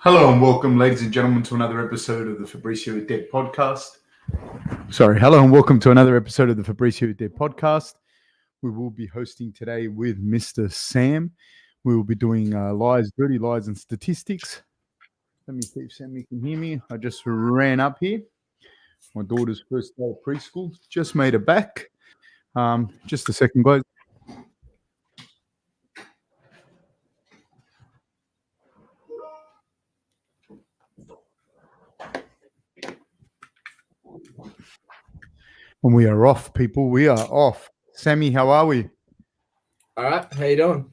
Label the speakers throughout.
Speaker 1: Hello and welcome, ladies and gentlemen, to another episode of the Fabricio Dead podcast. Hello and welcome to another episode of the Fabricio Dead podcast. We will be hosting today with Mr. Sam. We will be doing lies, dirty lies, and statistics. Let me see if Sammy can hear me. I just ran up here. My daughter's first day of preschool. Just made it back. Just a second, guys. And we are off, people. We are off. Sammy, how are we?
Speaker 2: All right, how you doing?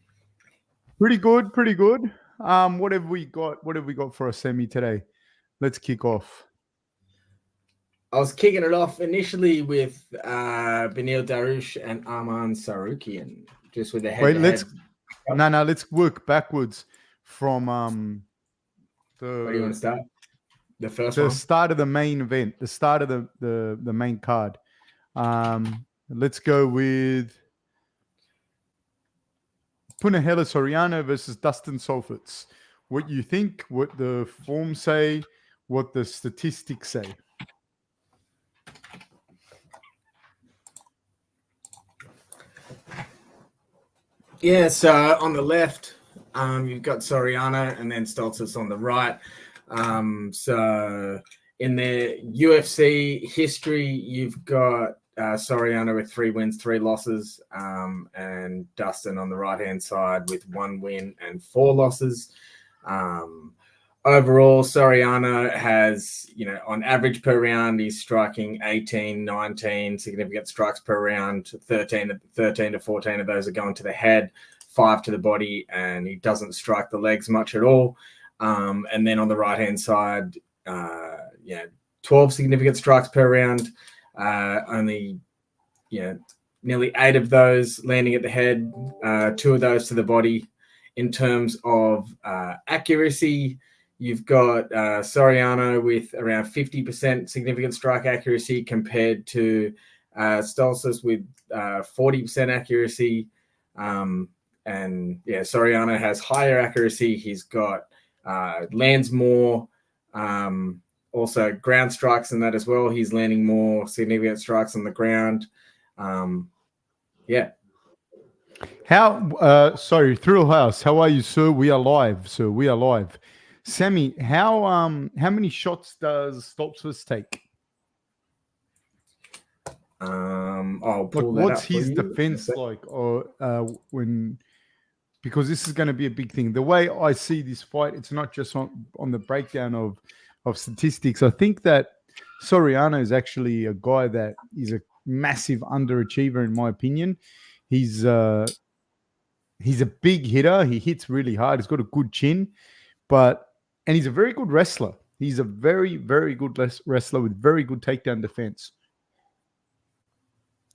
Speaker 1: Pretty good, pretty good. What have we got? What have we got for a Sammy today? Let's kick off.
Speaker 2: I was kicking it off initially with Beneil Dariush and Arman Tsarukyan, just with the head.
Speaker 1: Wait, let's work backwards from
Speaker 2: Where do you want to start? The first
Speaker 1: the
Speaker 2: one?
Speaker 1: start of the main event, the start of the main card. Let's go with Beneil Dariush versus Dustin Solfitz. What you think, what the forms say, what the statistics say.
Speaker 2: Yeah, so on the left, you've got Soriano and then Stoltzfus on the right. So in the UFC history, you've got Soriano with 3 wins, 3 losses, and Dustin on the right-hand side with 1 win and 4 losses. Overall, Soriano has, on average per round, he's striking 18, 19 significant strikes per round. 13 to 14 of those are going to the head, 5 to the body, and he doesn't strike the legs much at all. And then on the right-hand side, 12 significant strikes per round. Only, nearly 8 of those landing at the head, 2 of those to the body. In terms of accuracy, you've got Soriano with around 50% significant strike accuracy compared to Stoltzfus with 40% accuracy. Soriano has higher accuracy. He's got lands more, also ground strikes in that as well. He's landing more significant strikes on the ground.
Speaker 1: Thrill House, how are you, sir? We are live, sir. We are live. Sammy, how many shots does Stoltzfus take? What's his defense like? Because this is going to be a big thing. The way I see this fight, it's not just on the breakdown of statistics. I think that Soriano is actually a guy that is a massive underachiever, in my opinion. He's a big hitter. He hits really hard. He's got a good chin, and he's a very good wrestler. He's a very, very good wrestler with very good takedown defense.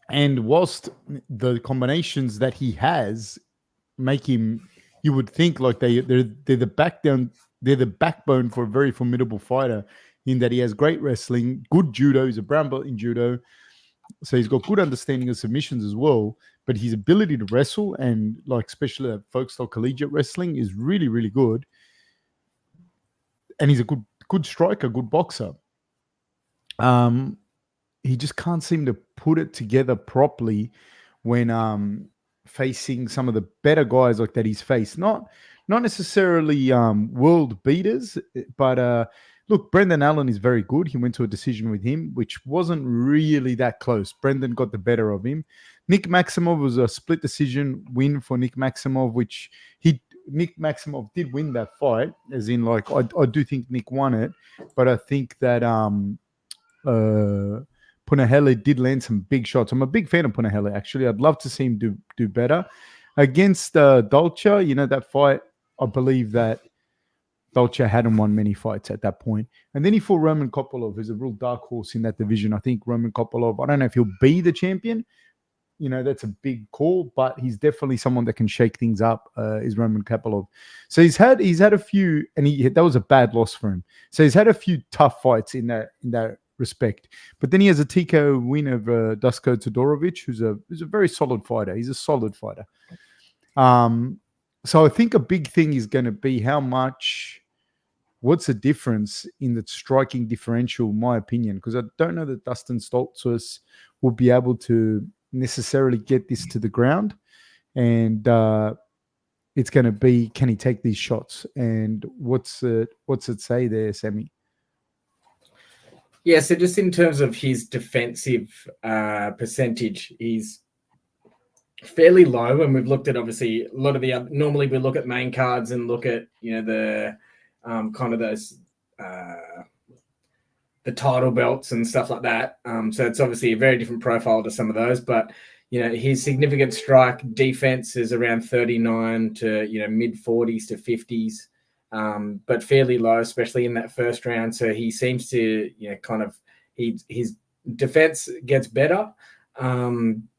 Speaker 1: And whilst the combinations that he has make him, you would think like they're the backbone for a very formidable fighter, in that he has great wrestling, good judo. He's a brown belt in judo, so he's got good understanding of submissions as well. But his ability to wrestle, and especially that folk style collegiate wrestling, is really, really good. And he's a good striker, good boxer. He just can't seem to put it together properly when facing some of the better guys like that he's faced. Not necessarily world beaters, but look, Brendan Allen is very good. He went to a decision with him, which wasn't really that close. Brendan got the better of him. Nick Maximov was a split decision win for Nick Maximov, which Nick Maximov did win that fight, as in I do think Nick won it, but I think that Beneil did land some big shots. I'm a big fan of Beneil, actually. I'd love to see him do better. Against Dolce, that fight, I believe that Dolce hadn't won many fights at that point. And then he fought Roman Kopylov, who's a real dark horse in that division. I think Roman Kopylov, I don't know if he'll be the champion. That's a big call, but he's definitely someone that can shake things up, is Roman Kopylov. So he's had a few, and that was a bad loss for him. So he's had a few tough fights in that respect. But then he has a TKO win over Dusko Todorovic, who's a very solid fighter. He's a solid fighter. So I think a big thing is going to be how much what's the difference in the striking differential, in my opinion? Because I don't know that Dustin Stoltzfus will be able to necessarily get this to the ground. And it's going to be, can he take these shots? And what's it say there, Sammy?
Speaker 2: Yeah, so just in terms of his defensive percentage, he's fairly low, and we've looked at obviously a lot of the other, normally we look at main cards and look at the kind of those the title belts and stuff like that. So it's obviously a very different profile to some of those, but his significant strike defense is around 39 to mid 40s to 50s. But fairly low, especially in that first round. So he seems to, his defense gets better.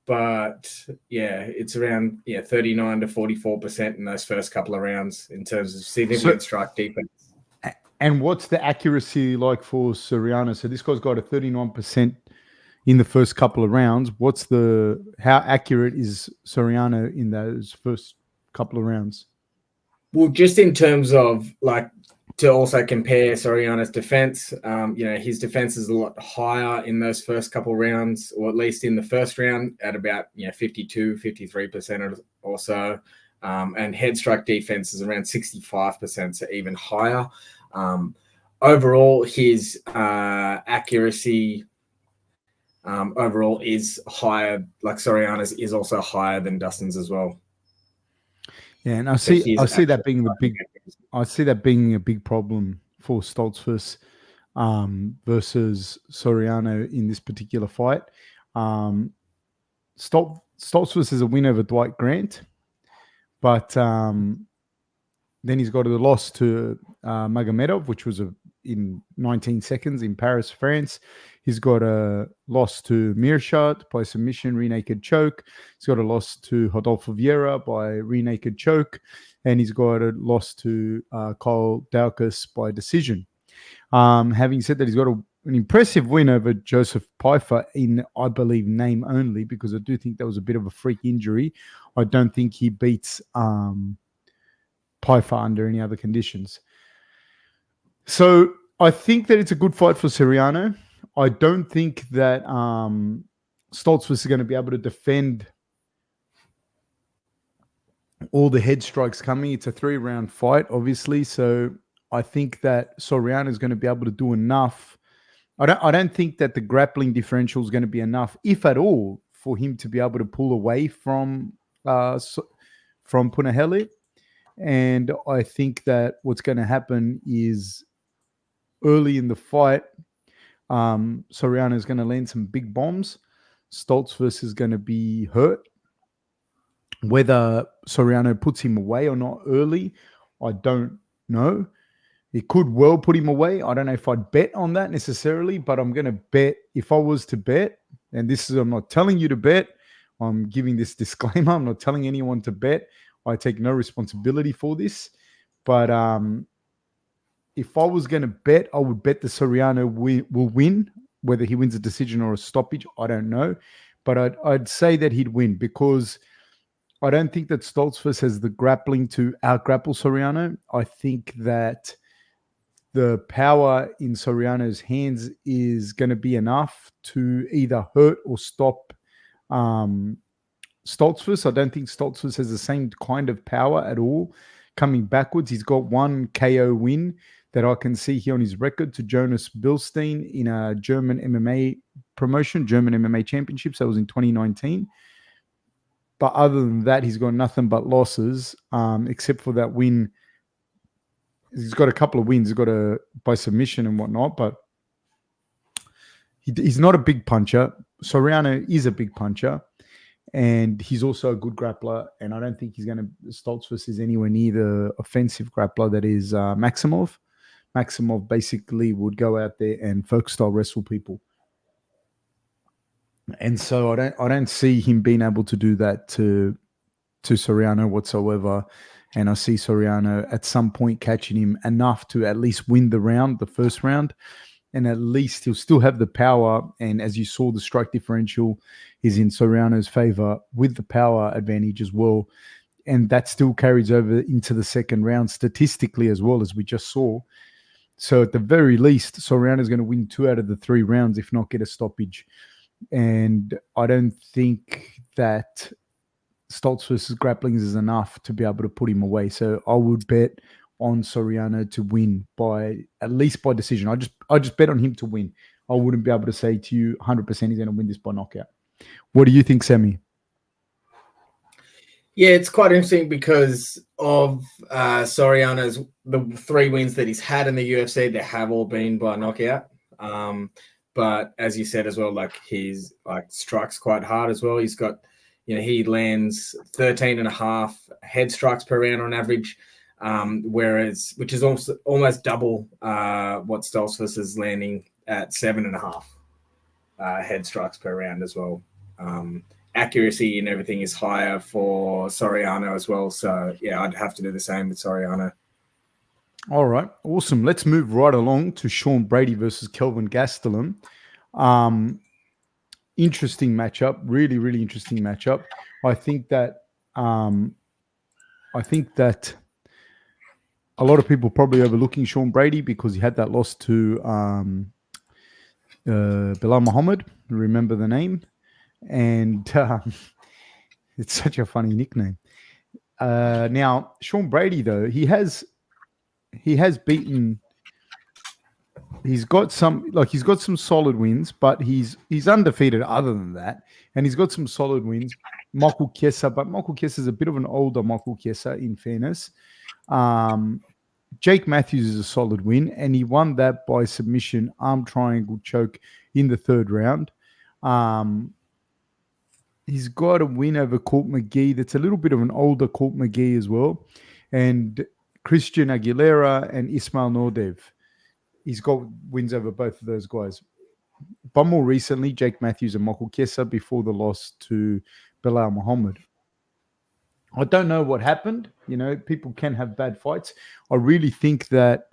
Speaker 2: But it's around 39 to 44% in those first couple of rounds in terms of significant strike defense.
Speaker 1: And what's the accuracy like for Soriano? So this guy's got a 39% in the first couple of rounds. How accurate is Soriano in those first couple of rounds?
Speaker 2: Well, just in terms of to also compare Soriano's defense, his defense is a lot higher in those first couple of rounds, or at least in the first round at about 52, 53% or so. And head strike defense is around 65%, so even higher. Overall, his accuracy overall is higher, like Soriano's is also higher than Dustin's as well.
Speaker 1: Yeah, and I see that being a big problem for Stoltzfus versus Soriano in this particular fight. Stoltzfus is a win over Dwight Grant, but then he's got a loss to Magomedov, which was in 19 seconds in Paris, France. He's got a loss to Meerschaert by submission, rear naked choke. He's got a loss to Rodolfo Vieira by rear naked choke. And he's got a loss to Kyle Daukaus by decision. Having said that, he's got an impressive win over Joseph Pfeiffer in, I believe, name only, because I do think that was a bit of a freak injury. I don't think he beats Pfeiffer under any other conditions. So I think that it's a good fight for Soriano. I don't think that Stoltzfus is going to be able to defend all the head strikes coming. It's a 3-round fight, obviously. So I think that Soriano is going to be able to do enough. I don't think that the grappling differential is going to be enough, if at all, for him to be able to pull away from Punahele. And I think that what's going to happen is early in the fight, Soriano is going to land some big bombs. Stoltzfus is going to be hurt. Whether Soriano puts him away or not early, I don't know. It could well put him away. I don't know if I'd bet on that necessarily, but I'm going to bet, if I was to bet, and I'm not telling you to bet, I'm giving this disclaimer, I'm not telling anyone to bet. I take no responsibility for this. But if I was going to bet, I would bet that Soriano will win. Whether he wins a decision or a stoppage, I don't know. But I'd say that he'd win, because I don't think that Stoltzfus has the grappling to out-grapple Soriano. I think that the power in Soriano's hands is going to be enough to either hurt or stop Stoltzfus. I don't think Stoltzfus has the same kind of power at all coming backwards. He's got one KO win that I can see here on his record to Jonas Bilstein in a German MMA promotion, German MMA Championships. That was in 2019. But other than that, he's got nothing but losses, except for that win. He's got a couple of wins. He's got by submission and whatnot, but he's not a big puncher. Soriano is a big puncher, and he's also a good grappler. And I don't think Stoltzfus is anywhere near the offensive grappler that is Maximov. Maximov basically would go out there and folk style wrestle people. And so I don't see him being able to do that to Soriano whatsoever. And I see Soriano at some point catching him enough to at least win the first round. And at least he'll still have the power. And as you saw, the strike differential is in Soriano's favor with the power advantage as well. And that still carries over into the second round statistically as well, as we just saw. So at the very least, Soriano is going to win 2 out of the 3 rounds, if not get a stoppage. And I don't think that Stoltz versus Grapplings is enough to be able to put him away. So I would bet on Soriano to win by at least by decision. I just bet on him to win. I wouldn't be able to say to you 100% he's going to win this by knockout. What do you think, Sammy?
Speaker 2: Yeah, it's quite interesting because of Soriano's the 3 wins that he's had in the UFC. They have all been by knockout. But as you said as well, like he's like strikes quite hard as well. He's got, he lands 13.5 head strikes per round on average, which is also almost double what Stoltzfus is landing at 7.5 head strikes per round as well. Accuracy and everything is higher for Soriano as well. So, yeah, I'd have to do the same with Soriano.
Speaker 1: All right. Awesome. Let's move right along to Sean Brady versus Kelvin Gastelum. Interesting matchup. Really, really interesting matchup. I think that a lot of people probably overlooking Sean Brady because he had that loss to Bilal Muhammad. Remember the name? And it's such a funny nickname. Now, Sean Brady, though, he has beaten. He's got some solid wins, but he's undefeated other than that, and he's got some solid wins. Michael Chiesa, but Michael Chiesa is a bit of an older Michael Chiesa, in fairness. Jake Matthews is a solid win, and he won that by submission, arm triangle choke in the 3rd round. He's got a win over Court McGee. That's a little bit of an older Court McGee as well. And Christian Aguilera and Ismail Nordev. He's got wins over both of those guys. But more recently, Jake Matthews and Michael Chiesa before the loss to Bilal Muhammad. I don't know what happened. People can have bad fights. I really think that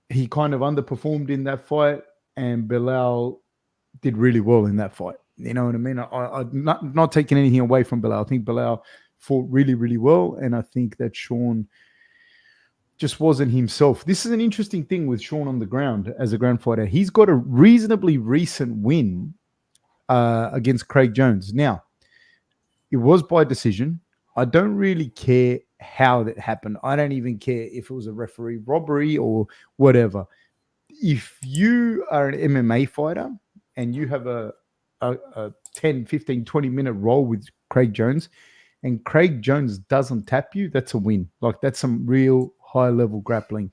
Speaker 1: he kind of underperformed in that fight, and Bilal did really well in that fight. You know what I mean? I'm not taking anything away from Bilal. I think Bilal fought really, really well, and I think that Sean just wasn't himself. This is an interesting thing with Sean on the ground as a ground fighter. He's got a reasonably recent win against Craig Jones. Now, it was by decision. I don't really care how that happened. I don't even care if it was a referee robbery or whatever. If you are an MMA fighter and you have a 10, 15, 20-minute roll with Craig Jones and Craig Jones doesn't tap you, that's a win. Like, that's some real high-level grappling.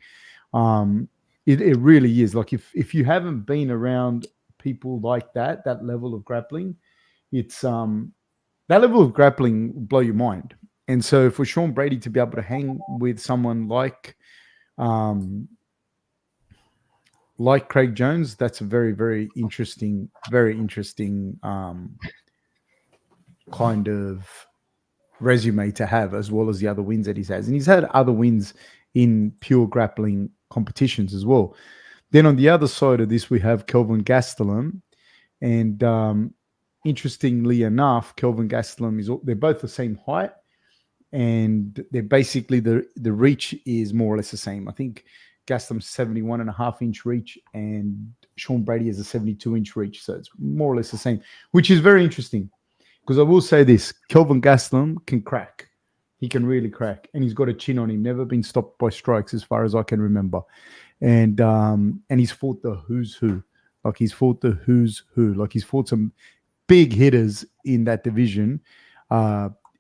Speaker 1: It really is. Like, if you haven't been around people like that level of grappling, it's that level of grappling will blow your mind. And so for Sean Brady to be able to hang with someone like Craig Jones, that's a very, very interesting kind of resume to have, as well as the other wins that he has. And he's had other wins in pure grappling competitions as well. Then on the other side of this, we have Kelvin Gastelum. And interestingly enough, Kelvin Gastelum they're both the same height. And they're basically the reach is more or less the same. I think Gastelum's 71.5-inch reach and Sean Brady has a 72-inch reach. So it's more or less the same, which is very interesting. Because I will say this, Kelvin Gastelum can crack. He can really crack. And he's got a chin on him, never been stopped by strikes as far as I can remember. And he's fought the who's who. Like, he's fought the who's who. Like, he's fought some big hitters in that division.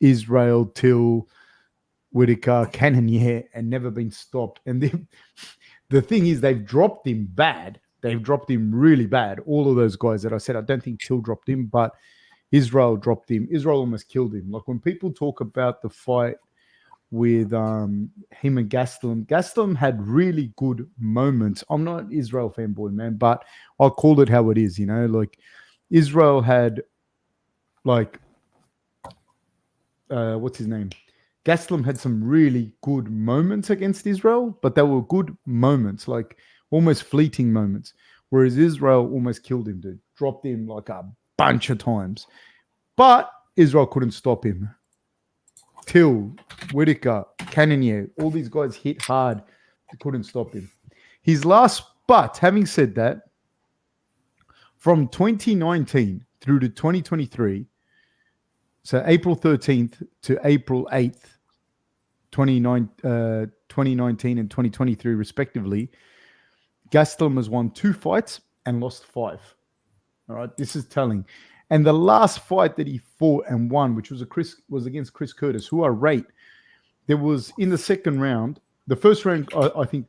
Speaker 1: Israel, Till, Whitaker, Cannonier, and never been stopped. And the thing is, they've dropped him bad. They've dropped him really bad. All of those guys that I said, I don't think Till dropped him, but Israel dropped him. Israel almost killed him. Like, when people talk about the fight with him and Gastelum had really good moments. I'm not an Israel fanboy, man, but I'll call it how it is, Like, Israel had, like, what's his name? Gastelum had some really good moments against Israel, but they were good moments, like almost fleeting moments. Whereas Israel almost killed him, dude. Dropped him like a bunch of times. But Israel couldn't stop him. Till, Whitaker, Cannonier, all these guys hit hard. They couldn't stop him. But having said that, from 2019 through to 2023, so April 13th to April 8th, 2019 and 2023 respectively, Gastelum has won 2 fights and lost 5. All right, this is telling. And the last fight that he fought and won, which was against Chris Curtis, who I rate. There was in the second round, the first round, I think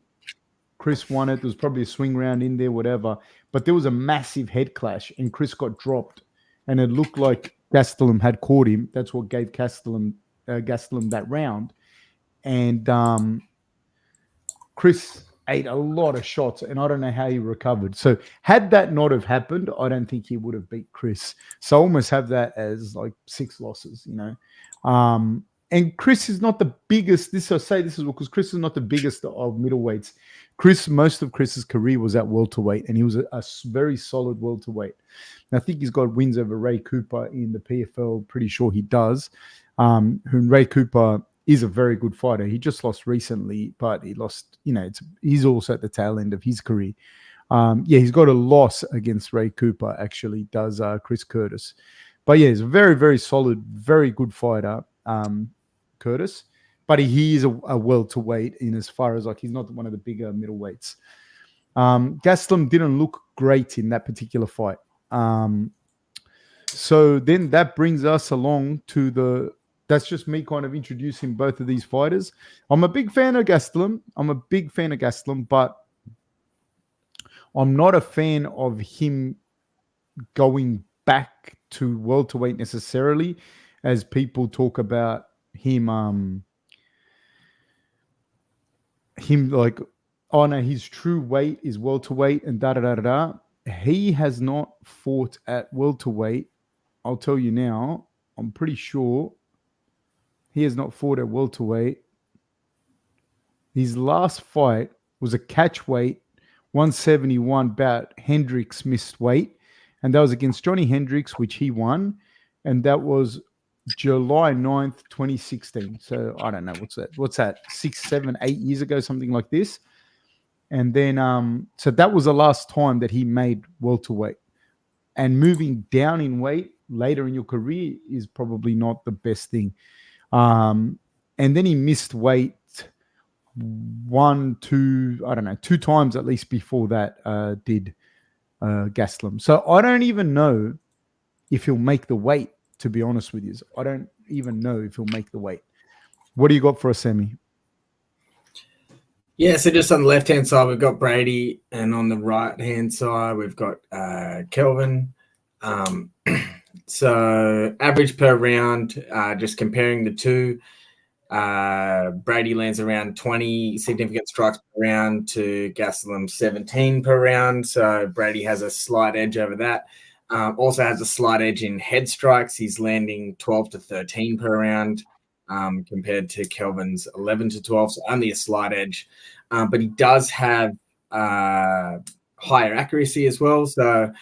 Speaker 1: Chris won it. There was probably a swing round in there, whatever. But there was a massive head clash, and Chris got dropped, and it looked like Gastelum had caught him. That's what gave Gastelum that round. And Chris ate a lot of shots, and I don't know how he recovered. So had that not have happened, I don't think he would have beat Chris. So I almost have that as like 6 losses, you know. And Chris is not the biggest. This is because Chris is not the biggest of middleweights. Most of Chris's career was at welterweight, and he was a very solid welterweight. And I think he's got wins over Ray Cooper in the PFL. Pretty sure he does. Ray Cooper is a very good fighter. He just lost recently, but he lost. You know, he's also at the tail end of his career. He's got a loss against Ray Cooper. Actually, does Chris Curtis? But yeah, he's a very, very solid, very good fighter. Curtis, but he is a welterweight in as far as like he's not one of the bigger middleweights. Gastelum didn't look great in that particular fight. So then that brings us along to that's just me kind of introducing both of these fighters. I'm a big fan of Gastelum, but I'm not a fan of him going back to welterweight necessarily, as people talk about him like, oh no, his true weight is welterweight and da. He has not fought at welterweight. I'll tell you now, I'm pretty sure he has not fought at welterweight. His last fight was a catchweight, 171 bout. Hendricks missed weight, and that was against Johnny Hendricks, which he won, and that was July 9th, 2016. So I don't know, what's that 6, 7, 8 years ago, something like this. And then so that was the last time that he made welterweight. And moving down in weight later in your career is probably not the best thing. And then he missed weight 1, 2, I don't know, 2 times at least before that did Gastelum. So I don't even know if he'll make the weight. To be honest with you, I don't even know if he'll make the weight. What do you got for us, Sammy?
Speaker 2: Yeah, so just on the left-hand side, we've got Brady, and on the right-hand side, we've got Kelvin. So average per round, just comparing the two, Brady lands around 20 significant strikes per round to Gastelum 17 per round. So Brady has a slight edge over that. Also has a slight edge in head strikes. He's landing 12 to 13 per round compared to Kelvin's 11 to 12, so only a slight edge. But he does have higher accuracy as well. So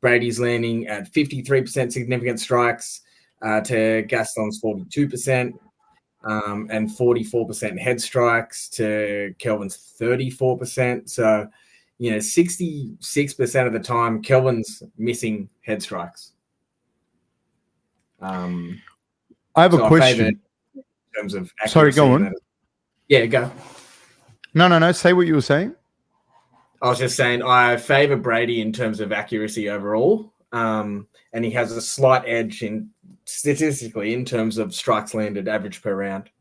Speaker 2: Brady's landing at 53% significant strikes to Gastelum's 42%, and 44% head strikes to Kelvin's 34%. So 66% of the time, Kelvin's missing head strikes.
Speaker 1: I have a question.
Speaker 2: In terms of accuracy.
Speaker 1: Sorry, go on.
Speaker 2: Yeah, go.
Speaker 1: No. Say what you were saying.
Speaker 2: I was just saying I favor Brady in terms of accuracy overall, and he has a slight edge statistically in terms of strikes landed average per round.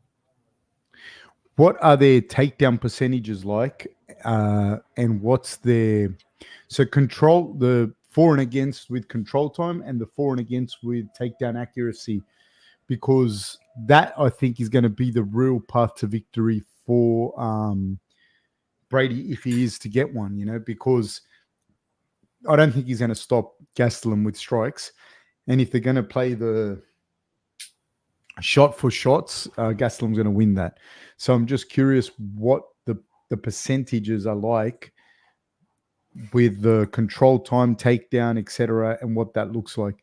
Speaker 1: What are their takedown percentages like? And what's their control, the for and against with control time and the for and against with takedown accuracy? Because that, I think, is going to be the real path to victory for Brady if he is to get one, because I don't think he's going to stop Gastelum with strikes. And if they're going to play the shot for shots, Gastelum's going to win that. So I'm just curious what the percentages are like with the control time, takedown, etc., and what that looks like.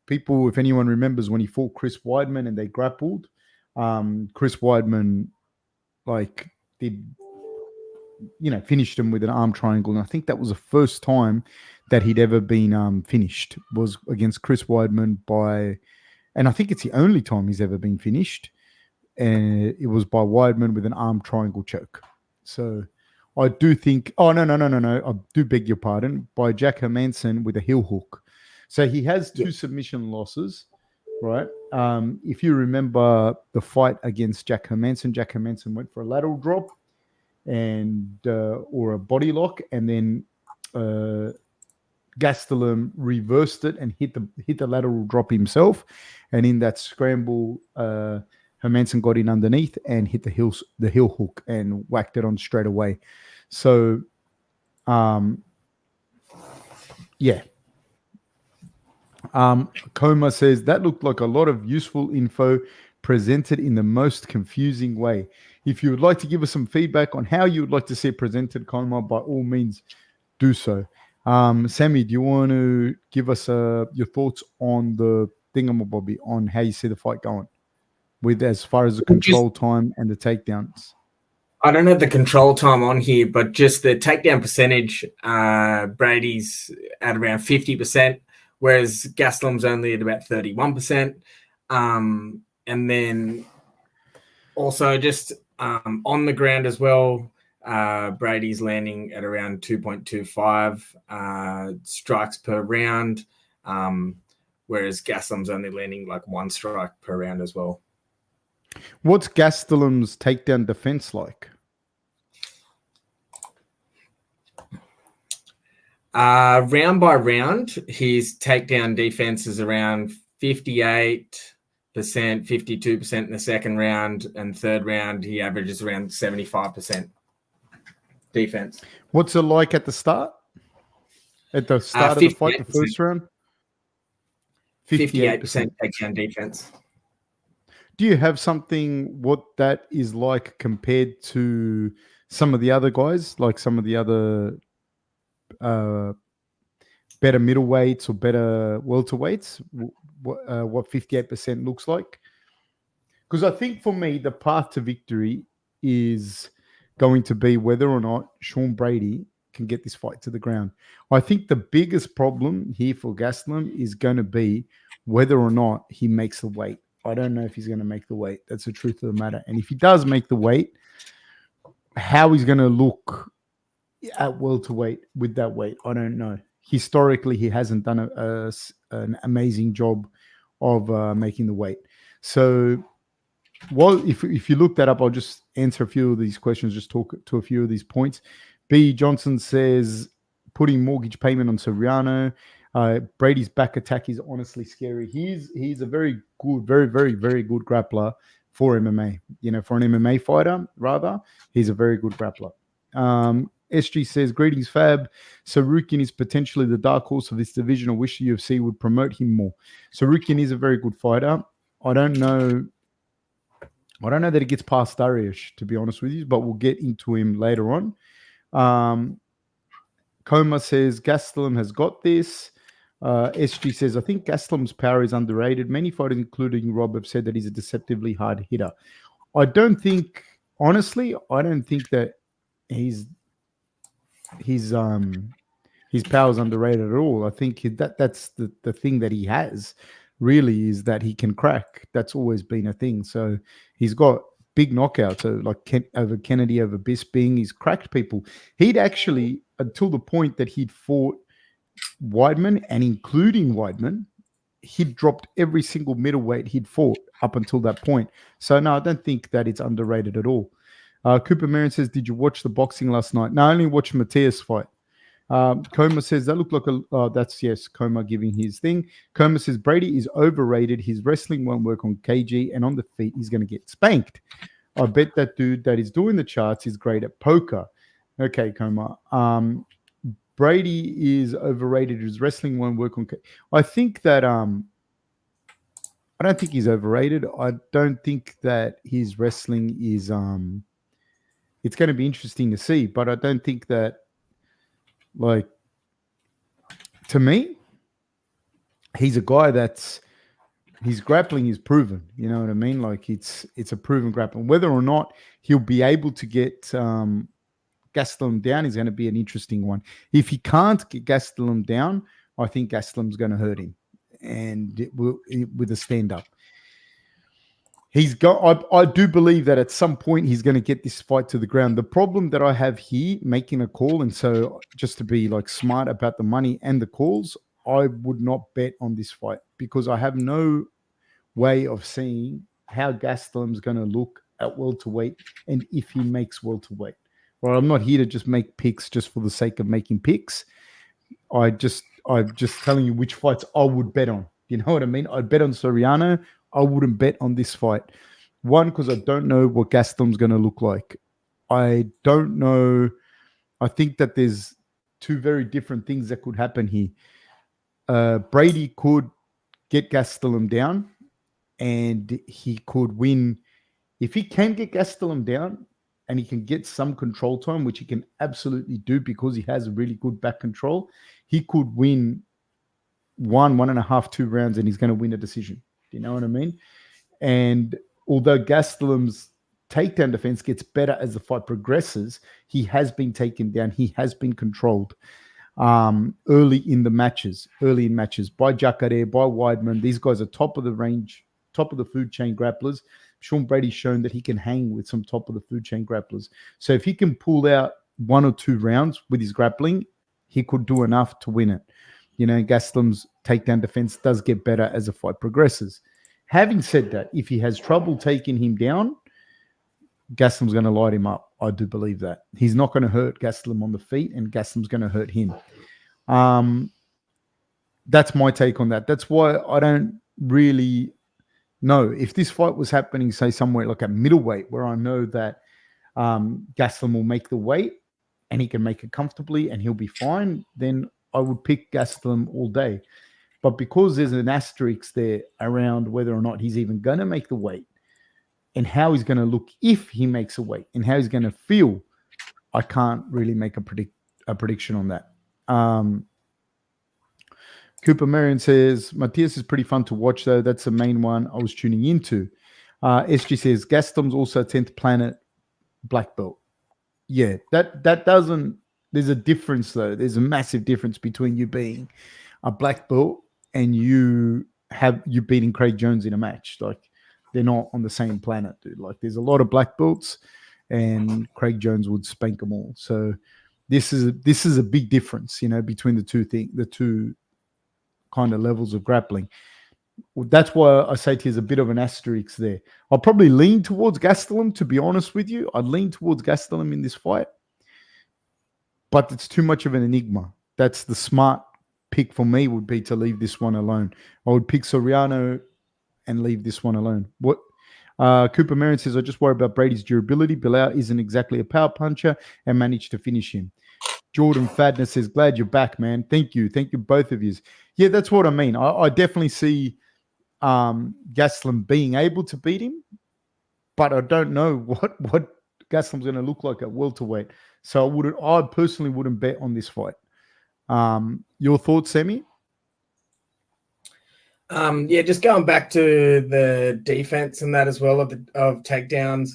Speaker 1: If anyone remembers when he fought Chris Weidman and they grappled, Chris Weidman did finished him with an arm triangle. And I think that was the first time that he'd ever been finished, was against Chris Weidman and I think it's the only time he's ever been finished. And it was by Weidman with an arm triangle choke. So I do think, no. I do beg your pardon, by Jack Hermansson with a heel hook. So he has two submission losses, right? If you remember the fight against Jack Hermansson went for a lateral drop or a body lock, and then Gastelum reversed it and hit the lateral drop himself. And in that scramble, Hermansson got in underneath and hit the heel hook and whacked it on straight away. So, yeah. Coma says that looked like a lot of useful info presented in the most confusing way. If you would like to give us some feedback on how you would like to see it presented, Coma, by all means, do so. Sammy, do you want to give us your thoughts on the thingamabobby, on how you see the fight going, with as far as the control time and the takedowns?
Speaker 2: I don't have the control time on here, but just the takedown percentage, Brady's at around 50%, whereas Gastelum's only at about 31%. And then also just on the ground as well, Brady's landing at around 2.25 strikes per round, whereas Gastelum's only landing like 1 strike per round as well.
Speaker 1: What's Gastelum's takedown defense like?
Speaker 2: Round by round, his takedown defense is around 58%, 52% in the second round, and third round he averages around 75% defense.
Speaker 1: What's it like at the start? At the start of the fight, the first round?
Speaker 2: 58% takedown defense.
Speaker 1: Do you have something what that is like compared to some of the other guys, like some of the other better middleweights or better welterweights? What 58% looks like? Because I think for me, the path to victory is going to be whether or not Sean Brady can get this fight to the ground. I think the biggest problem here for Gastelum is going to be whether or not he makes the weight. I don't know if he's going to make the weight. That's the truth of the matter. And if he does make the weight, how he's going to look at welterweight with that weight, I don't know. Historically, he hasn't done an amazing job of making the weight. So, if you look that up, I'll just answer a few of these questions, just talk to a few of these points. B. Johnson says, putting mortgage payment on Soriano. Brady's back attack is honestly scary. He's a very good, very, very, very good grappler for MMA. For an MMA fighter, rather, he's a very good grappler. SG says, greetings, Fab. Tsarukyan is potentially the dark horse of this division. I wish the UFC would promote him more. Tsarukyan is a very good fighter. I don't know that he gets past Dariush, to be honest with you, but we'll get into him later on. Coma says, Gastelum has got this. SG says, I think Gastelum's power is underrated. Many fighters, including Rob, have said that he's a deceptively hard hitter. I don't think that his power is underrated at all. I think that's the thing that he has, really, is that he can crack. That's always been a thing. So he's got big knockouts, so like over Kennedy, over Bisping. He's cracked people. He'd actually, until the point that he'd fought Weidman, and including Weidman, he'd dropped every single middleweight he'd fought up until that point. So no, I don't think that it's underrated at all. Cooper Marion says, did you watch the boxing last night? No, I only watched Matthias fight. Coma says, that looked like that's yes, Coma giving his thing. Coma says, Brady is overrated. His wrestling won't work on KG, and on the feet, he's going to get spanked. I bet that dude that is doing the charts is great at poker. Okay, Coma. Brady is overrated. His wrestling won't work on KG. I think that I don't think he's overrated. I don't think that his wrestling is it's going to be interesting to see, but I don't think that, like, to me, he's a guy that's his grappling is proven. You know what I mean? Like it's a proven grappling. Whether or not he'll be able to get Gastelum down is going to be an interesting one. If he can't get Gastelum down, I think Gastelum's going to hurt him, and with a stand-up. I do believe that at some point he's going to get this fight to the ground. The problem that I have here, making a call, and so just to be like smart about the money and the calls, I would not bet on this fight because I have no way of seeing how Gastelum's going to look at welterweight and if he makes welterweight. Well, I'm not here to just make picks just for the sake of making picks. I'm just telling you which fights I would bet on. You know what I mean? I'd bet on Soriano. I wouldn't bet on this fight. One, because I don't know what Gastelum's going to look like. I don't know. I think that there's two very different things that could happen here. Brady could get Gastelum down, and he could win. If he can get Gastelum down and he can get some control time, which he can absolutely do because he has really good back control, he could win 1.5, 2 rounds, and he's going to win a decision. Do you know what I mean? And although Gastelum's takedown defense gets better as the fight progresses, he has been taken down. He has been controlled early in matches by Jacare, by Weidman. These guys are top of the range, top of the food chain grapplers. Sean Brady's shown that he can hang with some top of the food chain grapplers. So if he can pull out 1 or 2 rounds with his grappling, he could do enough to win it. You know, Gastelum's takedown defense does get better as the fight progresses. Having said that, if he has trouble taking him down, Gastelum's going to light him up. I do believe that. He's not going to hurt Gastelum on the feet, and Gastelum's going to hurt him. That's my take on that. That's why I don't really know. If this fight was happening, say, somewhere like at middleweight, where I know that Gastelum will make the weight and he can make it comfortably and he'll be fine, then I would pick Gastelum all day. But because there's an asterisk there around whether or not he's even going to make the weight and how he's going to look if he makes a weight and how he's going to feel, I can't really make a prediction on that. Cooper Marion says, Matthias is pretty fun to watch, though. That's the main one I was tuning into. SG says, Gastelum's also 10th planet black belt. Yeah, that doesn't... There's a difference, though. There's a massive difference between you being a black belt and you beating Craig Jones in a match. Like, they're not on the same planet, dude. Like, there's a lot of black belts, and Craig Jones would spank them all. So this is a big difference, you know, between the two kind of levels of grappling. That's why I say to you, there's a bit of an asterisk there. I'll probably lean towards Gastelum, to be honest with you. I'd lean towards Gastelum in this fight, but it's too much of an enigma. That's the smart pick for me, would be to leave this one alone. I would pick Soriano and leave this one alone. What Cooper Marion says, I just worry about Brady's durability. Beneil isn't exactly a power puncher and managed to finish him. Jordan Fadner says, glad you're back, man. Thank you, both of you. Yeah, that's what I mean. I definitely see Gastelum being able to beat him, but I don't know what Gastelum's going to look like at welterweight. So I personally wouldn't bet on this fight. Your thoughts, Sammy?
Speaker 2: Yeah, just going back to the defense and that as well of takedowns.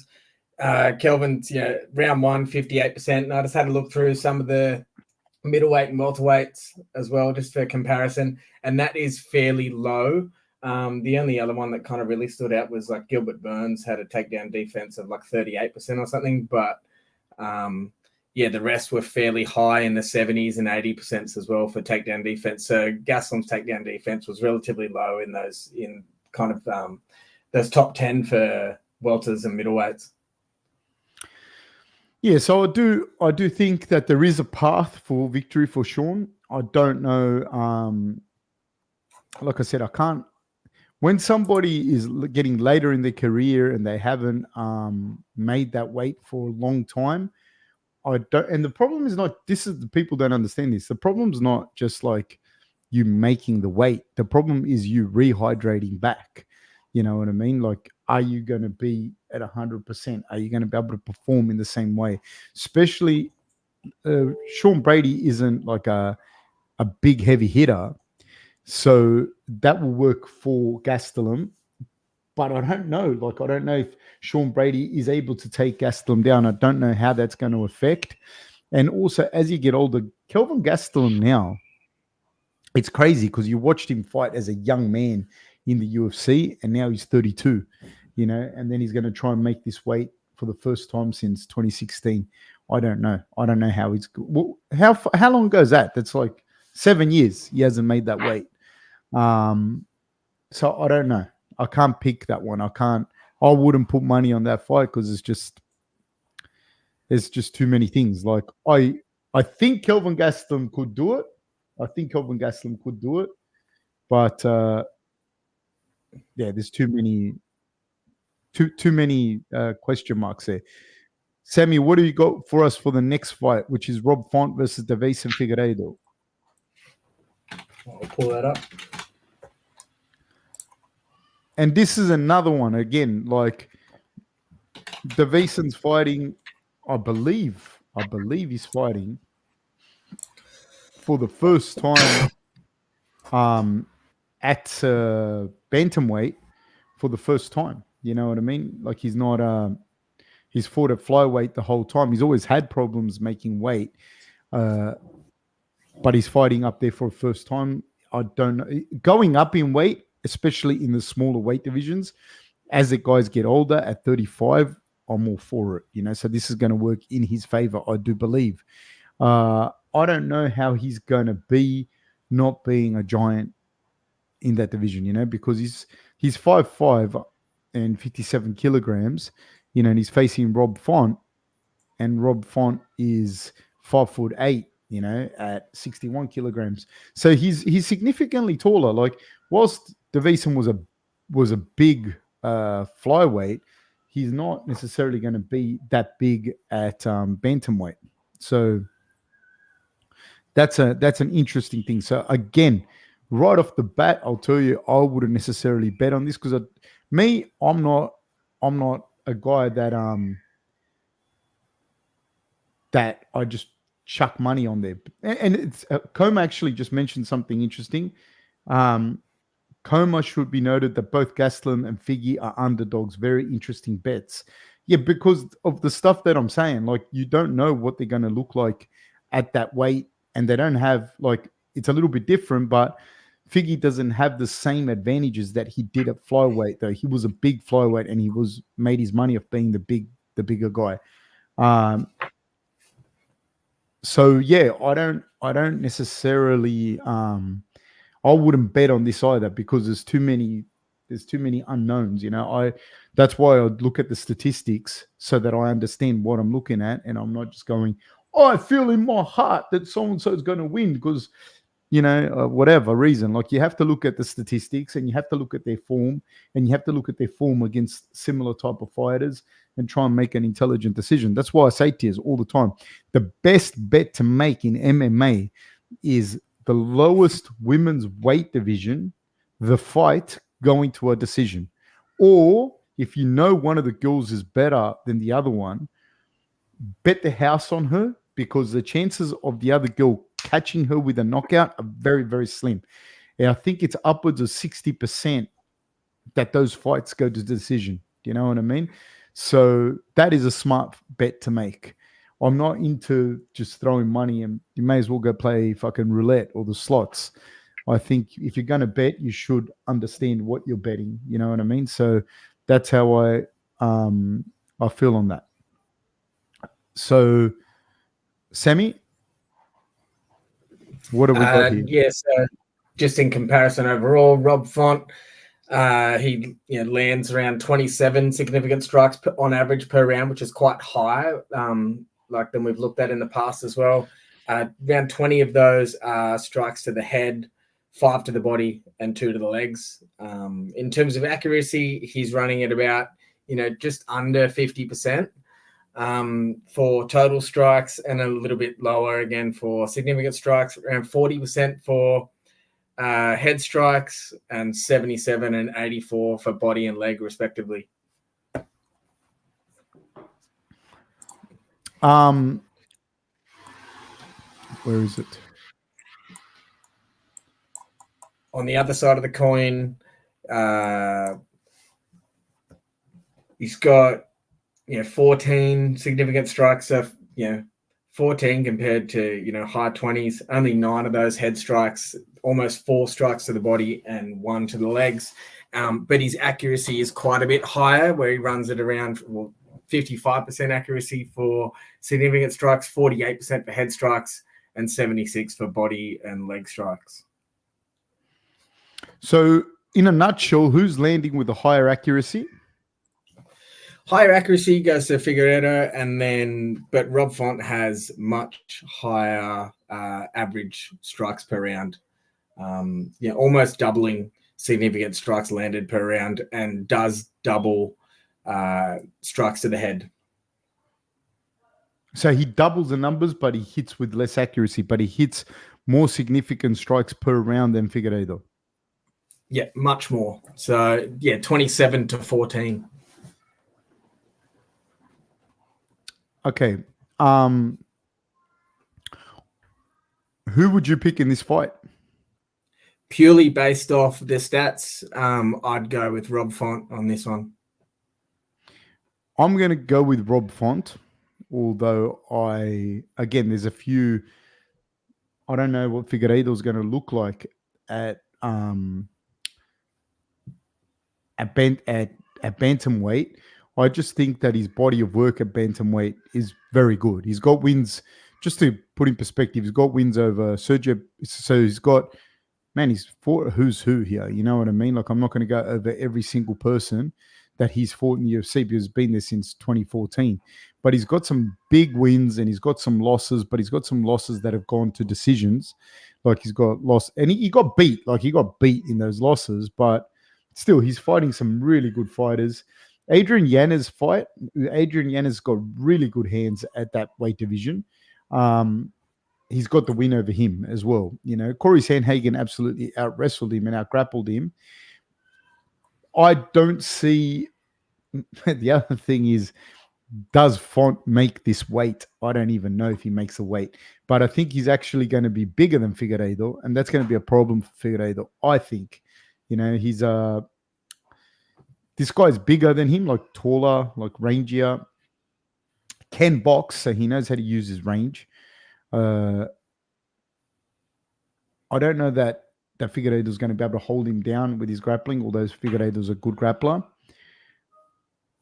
Speaker 2: Kelvin's, round 1, 58%. And I just had to look through some of the middleweight and welterweights as well, just for comparison. And that is fairly low. The only other one that kind of really stood out was like Gilbert Burns had a takedown defense of like 38% or something. But the rest were fairly high in the 70s and 80% as well for takedown defense. So Gastelum's takedown defense was relatively low in those top 10 for welters and middleweights.
Speaker 1: Yeah, so I do think that there is a path for victory for Sean. I don't know. Like I said, I can't. When somebody is getting later in their career and they haven't made that weight for a long time, I don't. And the problem is not. The people don't understand this. The problem is not just like you making the weight. The problem is you rehydrating back. You know what I mean? Like, are you going to be at 100%? Are you going to be able to perform in the same way? Especially, Sean Brady isn't like a big heavy hitter, so that will work for Gastelum. But I don't know. Like, I don't know if Sean Brady is able to take Gastelum down. I don't know how that's going to affect And also, as you get older, Kelvin Gastelum now, it's crazy because you watched him fight as a young man in the UFC, and now he's 32, and then he's going to try and make this weight for the first time since 2016. I don't know. I don't know how he's. How long ago is that? That's like 7 years. He hasn't made that weight. So I don't know. I can't pick that one. I wouldn't put money on that fight because there's just too many things. Like I think Kelvin Gastelum could do it. But there's too many question marks there. Sammy, what do you got for us for the next fight, which is Rob Font versus Davison Figueiredo?
Speaker 2: I'll pull that up.
Speaker 1: And this is another one again. Like Davison's fighting, I believe he's fighting for the first time at bantamweight for the first time. You know what I mean? Like he's not. He's fought at flyweight the whole time. He's always had problems making weight, but he's fighting up there for the first time. I don't know. Going up in weight, especially in the smaller weight divisions, as the guys get older at 35, I'm all for it. So this is going to work in his favor, I do believe. I don't know how he's going to be not being a giant in that division, because he's 5'5" and 57 kilograms, and he's facing Rob Font, and Rob Font is 5'8", at 61 kilograms. So he's significantly taller. Like whilst Davison was a big flyweight, he's not necessarily going to be that big at bantamweight. So that's an interesting thing. So again, right off the bat, I'll tell you, I wouldn't necessarily bet on this because I'm not a guy that I just chuck money on there. And it's Coma actually just mentioned something interesting. Coma should be noted that both Gastelum and Figgy are underdogs. Very interesting bets. Yeah, because of the stuff that I'm saying. Like you don't know what they're going to look like at that weight, and they don't have it's a little bit different, but Figgy doesn't have the same advantages that he did at flyweight, though. He was a big flyweight and he made his money off being the bigger guy. So yeah, I don't necessarily I wouldn't bet on this either because there's too many unknowns. That's why I look at the statistics so that I understand what I'm looking at, and I'm not just going, I feel in my heart that so and so is going to win because whatever reason. Like you have to look at the statistics and you have to look at their form and you have to look at their form against similar type of fighters and try and make an intelligent decision. That's why I say to you all the time, the best bet to make in MMA is the lowest women's weight division, the fight going to a decision. Or if you know one of the girls is better than the other one, bet the house on her because the chances of the other girl catching her with a knockout are very, very slim. And I think it's upwards of 60% that those fights go to decision. Do you know what I mean? So that is a smart bet to make. I'm not into just throwing money, and you may as well go play fucking roulette or the slots. I think if you're going to bet, you should understand what you're betting. You know what I mean? So that's how I feel on that. So, Sammy, what have we got here?
Speaker 2: Yes, just in comparison overall, Rob Font, he lands around 27 significant strikes on average per round, which is quite high, than we've looked at in the past as well. Around 20 of those are strikes to the head, 5 to the body, and 2 to the legs. In terms of accuracy, he's running at about just under 50%. For total strikes and a little bit lower again for significant strikes, around 40% for head strikes and 77 and 84 for body and leg respectively.
Speaker 1: Where is it?
Speaker 2: On the other side of the coin, he's got 14 significant strikes, so 14 compared to, high 20s, only 9 of those head strikes, almost 4 strikes to the body and 1 to the legs. But his accuracy is quite a bit higher, where he runs at around 55% accuracy for significant strikes, 48% for head strikes, and 76% for body and leg strikes.
Speaker 1: So, in a nutshell, who's landing with a higher accuracy?
Speaker 2: Higher accuracy goes to Figueiredo, but Rob Font has much higher average strikes per round. Almost doubling significant strikes landed per round, and does double strikes to the head.
Speaker 1: So he doubles the numbers, but he hits with less accuracy, but he hits more significant strikes per round than Figueiredo.
Speaker 2: Yeah, much more. So, 27 to 14.
Speaker 1: Okay. Who would you pick in this fight?
Speaker 2: Purely based off the stats, I'd go with Rob Font on this one.
Speaker 1: I'm going to go with Rob Font, although there's a few. I don't know what Figueiredo is going to look like at bantamweight. I just think that his body of work at bantamweight is very good. He's got wins, just to put in perspective, he's got wins over Sergio. So he's fought who's who here. You know what I mean? Like, I'm not going to go over every single person that he's fought in the UFC, because he's been there since 2014. But he's got some big wins and he's got some losses, but he's got some losses that have gone to decisions. Like, he's got lost, and he got beat. Like, he got beat in those losses, but still, he's fighting some really good fighters. Adrian Yanez's fight, Adrian Yanez's got really good hands at that weight division. He's got the win over him as well. Corey Sandhagen absolutely out-wrestled him and out-grappled him. I don't see... The other thing is, does Font make this weight? I don't even know if he makes a weight. But I think he's actually going to be bigger than Figueiredo, and that's going to be a problem for Figueiredo, I think. He's this guy's bigger than him, like taller, like rangier, can box, so he knows how to use his range. I don't know that Figueiredo is going to be able to hold him down with his grappling, although Figueiredo is a good grappler.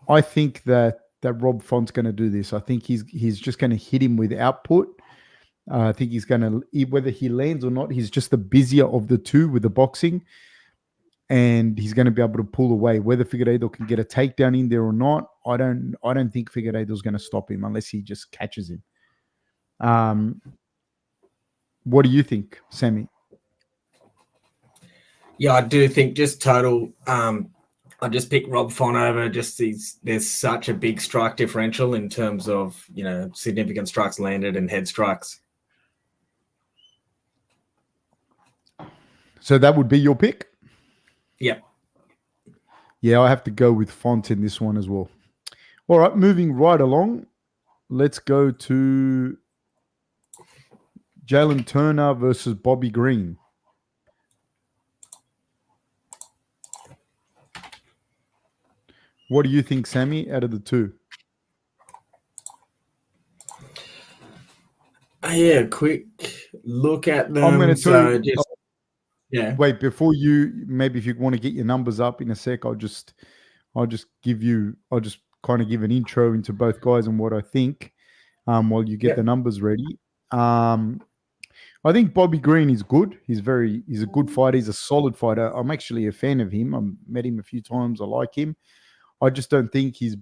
Speaker 1: I think that Rob Font's going to do this. I think he's just going to hit him with output. I think he's going to, whether he lands or not, he's just the busier of the two with the boxing. And he's going to be able to pull away. Whether Figueiredo can get a takedown in there or not, I don't think Figueiredo is going to stop him unless he just catches him. What do you think, Sammy?
Speaker 2: Yeah, I do think just total. I just pick Rob Font over. There's such a big strike differential in terms of significant strikes landed and head strikes.
Speaker 1: So that would be your pick?
Speaker 2: Yeah.
Speaker 1: Yeah, I have to go with Font in this one as well. All right, moving right along. Let's go to Jalen Turner versus Bobby Green. What do you think, Sammy, out of the two?
Speaker 2: Yeah, quick look at them.
Speaker 1: I'm going to tell you.
Speaker 2: Yeah.
Speaker 1: Wait, before maybe if you want to get your numbers up in a sec, I'll just kind of give an intro into both guys and what I think while you get the numbers ready. I think Bobby Green is good. He's a good fighter. He's a solid fighter. I'm actually a fan of him. I've met him a few times. I like him. I just don't think he's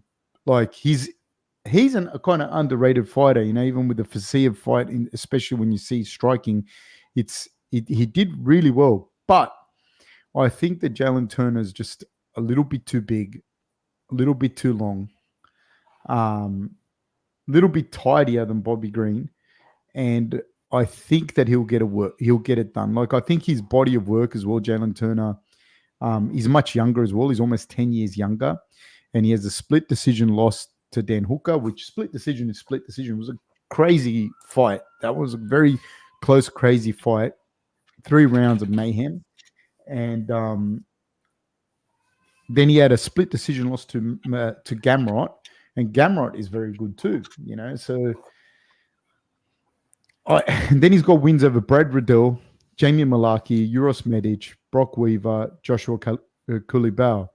Speaker 1: a kind of underrated fighter, even with the Faceev fight, especially when you see striking, he did really well. But I think that Jalen Turner is just a little bit too big, a little bit too long, a little bit tidier than Bobby Green. And I think that he'll get it done. Like, I think his body of work as well, Jalen Turner, he's much younger as well. He's almost 10 years younger. And he has a split decision loss to Dan Hooker, which split decision. It was a crazy fight. That was a very close, crazy fight. 3 rounds of mayhem. And then he had a split decision loss to Gamrot. And Gamrot is very good too, So And then he's got wins over Brad Riddell, Jamie Malaki, Uros Medic, Brock Weaver, Joshua Kulibau.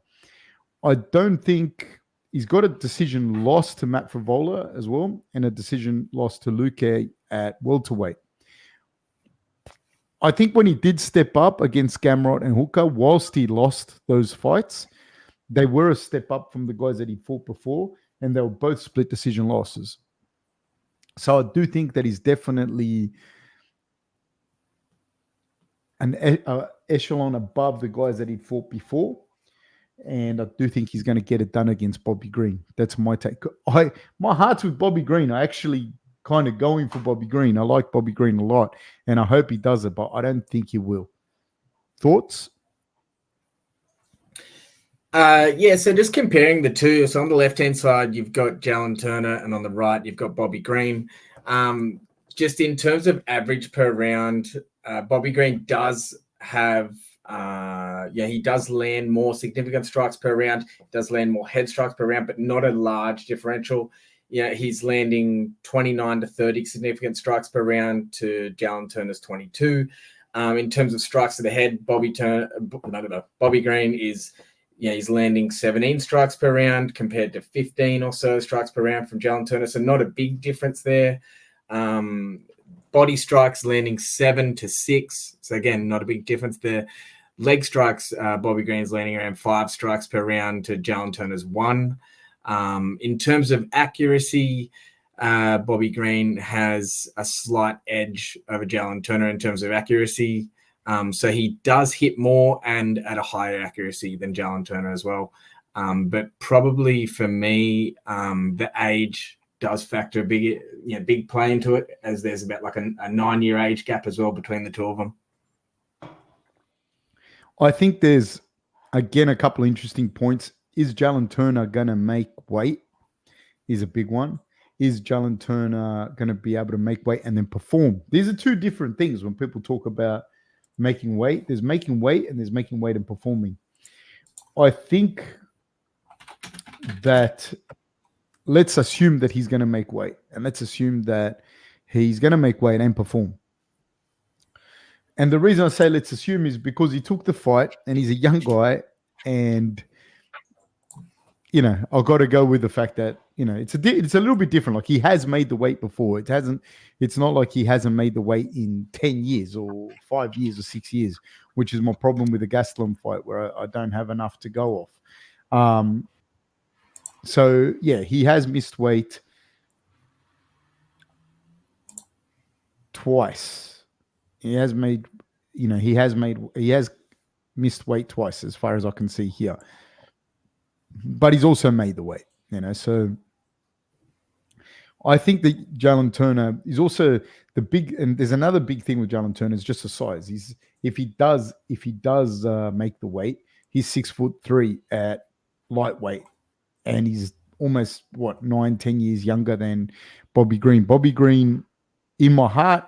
Speaker 1: I don't think he's got a decision loss to Matt Favola as well, and a decision loss to Luque at welterweight. I think when he did step up against Gamrot and Hooker, whilst he lost those fights, they were a step up from the guys that he fought before, and they were both split decision losses. So I do think that he's definitely an echelon above the guys that he'd fought before. And I do think he's going to get it done against Bobby Green. That's my take. My heart's with Bobby Green. I actually kind of going for Bobby Green. I like Bobby Green a lot, and I hope he does it, but I don't think he will. Thoughts?
Speaker 2: Yeah, so just comparing the two. So on the left-hand side, you've got Jalen Turner, and on the right, you've got Bobby Green. Just in terms of average per round, Bobby Green does have, he does land more significant strikes per round, does land more head strikes per round, but not a large differential. Yeah, he's landing 29 to 30 significant strikes per round to Jalen Turner's 22. In terms of strikes to the head, Bobby Green is, he's landing 17 strikes per round compared to 15 or so strikes per round from Jalen Turner. So not a big difference there. Body strikes landing 7 to 6. So again, not a big difference there. Leg strikes, Bobby Green's landing around 5 strikes per round to Jalen Turner's 1. In terms of accuracy, Bobby Green has a slight edge over Jalen Turner in terms of accuracy. So he does hit more and at a higher accuracy than Jalen Turner as well. But probably for me, the age does factor a big play into it, as there's about like a 9-year age gap as well between the two of them.
Speaker 1: I think there's, again, a couple of interesting points. Is Jalen Turner going to make weight? Is a big one. Is Jalen Turner going to be able to make weight and then perform? These are two different things when people talk about making weight. There's making weight and there's making weight and performing. I think that let's assume that he's going to make weight, and let's assume that he's going to make weight and perform. And the reason I say let's assume is because he took the fight and he's a young guy, and I've got to go with the fact that it's a little bit different. Like, he has made the weight before. It's not like he hasn't made the weight in 10 years or 5 years or 6 years, which is my problem with the Gastelum fight, where I don't have enough to go off. So yeah, he has missed weight twice. He has missed weight twice, as far as I can see here. But he's also made the weight, so I think that Jalen Turner is also the big, and there's another big thing with Jalen Turner is just the size. If he does make the weight, he's 6'3" at lightweight, and he's almost 9-10 years younger than Bobby Green. Bobby Green, in my heart,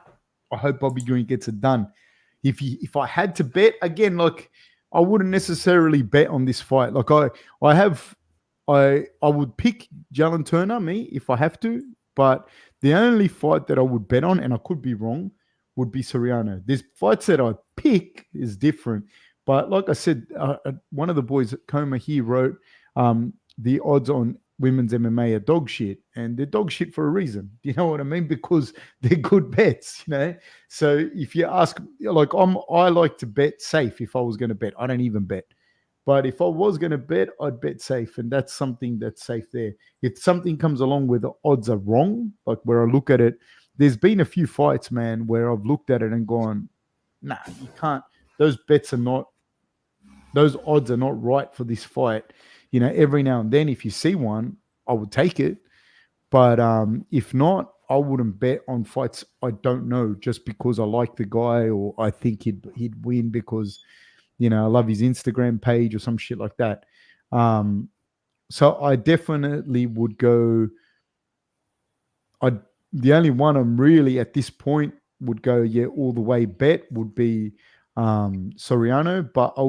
Speaker 1: I hope Bobby Green gets it done. If I had to bet again, like, I wouldn't necessarily bet on this fight. Like, I would pick Jalen Turner, if I have to, but the only fight that I would bet on, and I could be wrong, would be Soriano. There's fights that I pick is different, but like I said, one of the boys at Coma here wrote the odds on women's MMA are dog shit, and they're dog shit for a reason. Do you know what I mean? Because they're good bets, So if you ask, like, I like to bet safe. If I was going to bet, I don't even bet. But if I was going to bet, I'd bet safe, and that's something that's safe there. If something comes along where the odds are wrong, like where I look at it, there's been a few fights, man, where I've looked at it and gone, nah, you can't. Those odds are not right for this fight. Every now and then, if you see one, I would take it. But if not, I wouldn't bet on fights I don't know, just because I like the guy or I think he'd win because, I love his Instagram page or some shit like that. So I definitely would go. The only one I'm really at this point would go, all the way bet would be Soriano, but I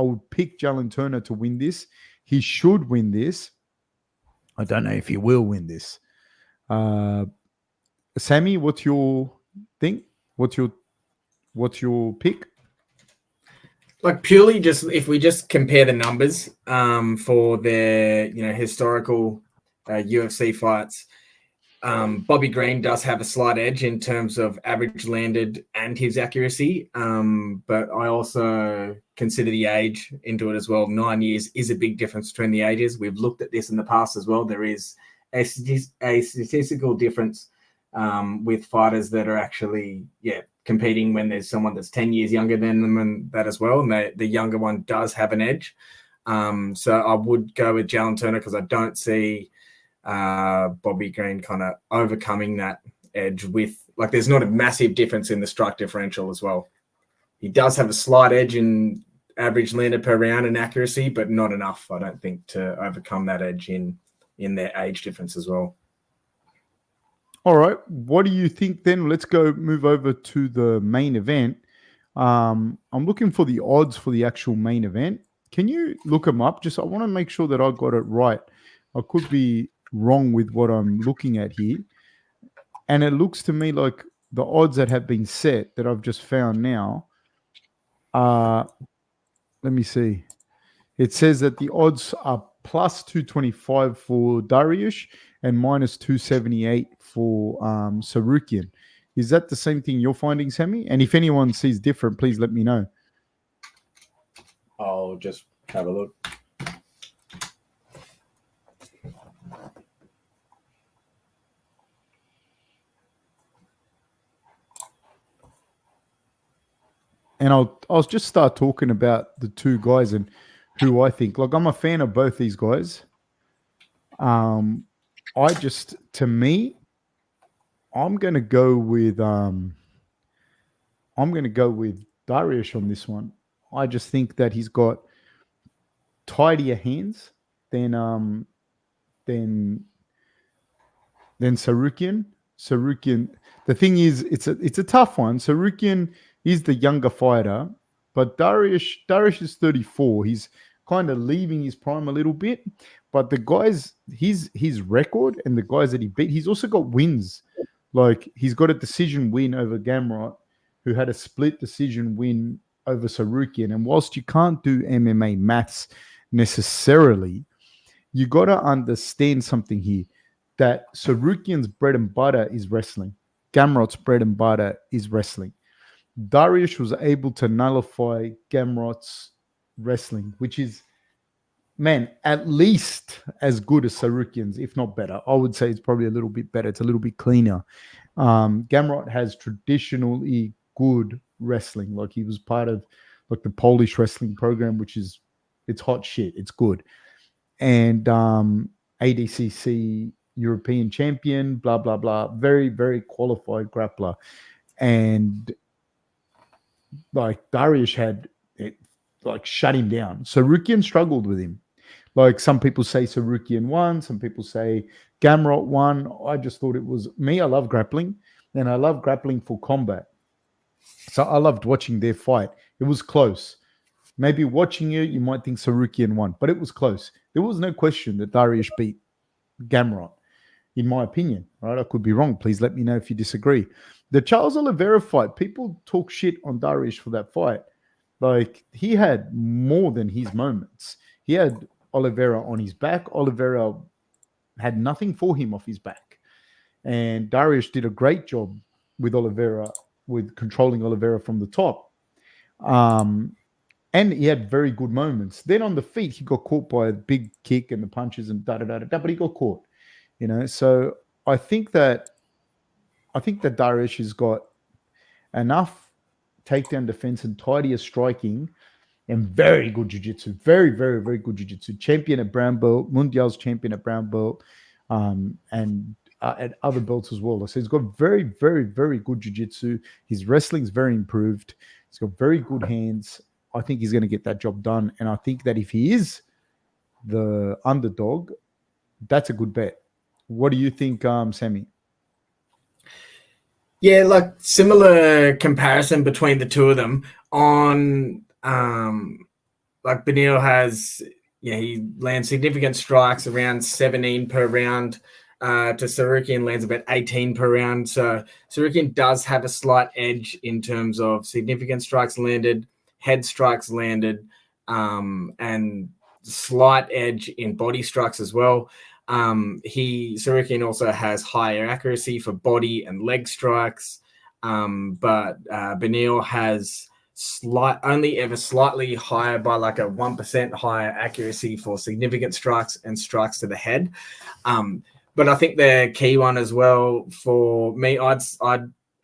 Speaker 1: would pick Jalen Turner to win this. He should win this. I don't know if he will win this. Sammy, what's your think? What's your pick?
Speaker 2: Like purely just if we just compare the numbers for their historical UFC fights, Bobby Green does have a slight edge in terms of average landed and his accuracy, but I also consider the age into it as well. 9 years is a big difference between the ages. We've looked at this in the past as well. There is a statistical difference with fighters that are actually competing when there's someone that's 10 years younger than them and that as well. And the younger one does have an edge. So I would go with Jalen Turner because I don't see Bobby Green kind of overcoming that edge with, like, there's not a massive difference in the strike differential as well. He does have a slight edge in average landed per round and accuracy, but not enough, I don't think, to overcome that edge in their age difference as well.
Speaker 1: All right. What do you think then? Let's move over to the main event. I'm looking for the odds for the actual main event. Can you look them up? I want to make sure that I got it right. I could be wrong with what I'm looking at here. And it looks to me like the odds that have been set that I've just found now let me see. It says that the odds are plus 225 for Dariush and minus 278 for Tsarukyan. Is that the same thing you're finding, Sammy? And if anyone sees different, please let me know.
Speaker 2: I'll just have a look.
Speaker 1: And I'll just start talking about the two guys and who I think. Like, I'm a fan of both these guys. I'm gonna go with Dariush on this one. I just think that he's got tidier hands than Tsarukyan. Tsarukyan. The thing is, it's a tough one. Tsarukyan is the younger fighter, but Dariush is 34. He's kind of leaving his prime a little bit. But the guys, his record and the guys that he beat, he's also got wins. Like, he's got a decision win over Gamrot, who had a split decision win over Tsarukyan. And whilst you can't do MMA maths necessarily, you got to understand something here, that Tsarukyan's bread and butter is wrestling. Gamrot's bread and butter is wrestling. Dariush was able to nullify Gamrot's wrestling, which is, man, at least as good as Tsarukyan's, if not better. I would say it's probably a little bit better. It's a little bit cleaner. Gamrot has traditionally good wrestling. Like, he was part of like the Polish wrestling program, which is, it's hot shit. It's good. And ADCC European champion, blah, blah, blah. Very, very qualified grappler. And like, Dariush had it, like, shut him down. Tsarukyan struggled with him. Like, some people say Tsarukyan won, some people say Gamrot won. I just thought it was me. I love grappling, and I love grappling for combat. So I loved watching their fight. It was close. Maybe watching it, you might think Tsarukyan won, but it was close. There was no question that Dariush beat Gamrot, in my opinion. Right? I could be wrong. Please let me know if you disagree. The Charles Oliveira fight, people talk shit on Dariush for that fight. Like, he had more than his moments. He had Oliveira on his back. Oliveira had nothing for him off his back. And Dariush did a great job with Oliveira, with controlling Oliveira from the top. And he had very good moments. Then on the feet, he got caught by a big kick and the punches and da-da-da-da-da, but he got caught. So I think that Dariush has got enough takedown defense and tidier striking and very good jiu-jitsu. Very, very, very good jiu-jitsu. Champion at brown belt, Mundial's champion at brown belt, and at other belts as well. So he's got very, very, very good jiu-jitsu. His wrestling's very improved. He's got very good hands. I think he's going to get that job done. And I think that if he is the underdog, that's a good bet. What do you think, Sammy?
Speaker 2: Yeah, like, similar comparison between the two of them. On like, Beneil has, he lands significant strikes around 17 per round. to Tsarukyan lands about 18 per round. So Tsarukyan does have a slight edge in terms of significant strikes landed, head strikes landed, and slight edge in body strikes as well. Tsarukyan also has higher accuracy for body and leg strikes, but Beneil has only ever slightly higher by like a 1% higher accuracy for significant strikes and strikes to the head. But I think the key one as well for me, I'd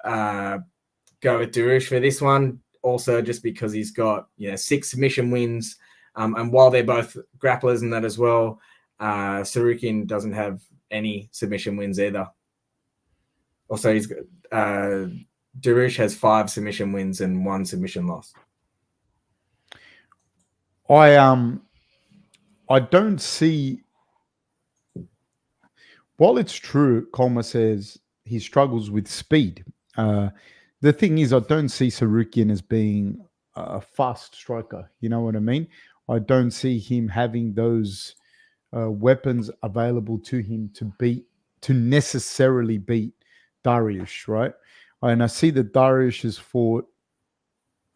Speaker 2: go with Dariush for this one. Also, just because he's got 6 submission wins, and while they're both grapplers and that as well, Tsarukyan doesn't have any submission wins either. Also, he's Dariush has 5 submission wins and 1 submission loss.
Speaker 1: I don't see. While it's true, Colmer says he struggles with speed. The thing is, I don't see Tsarukyan as being a fast striker. You know what I mean? I don't see him having those weapons available to him to necessarily beat Dariush, right? And I see that Dariush has fought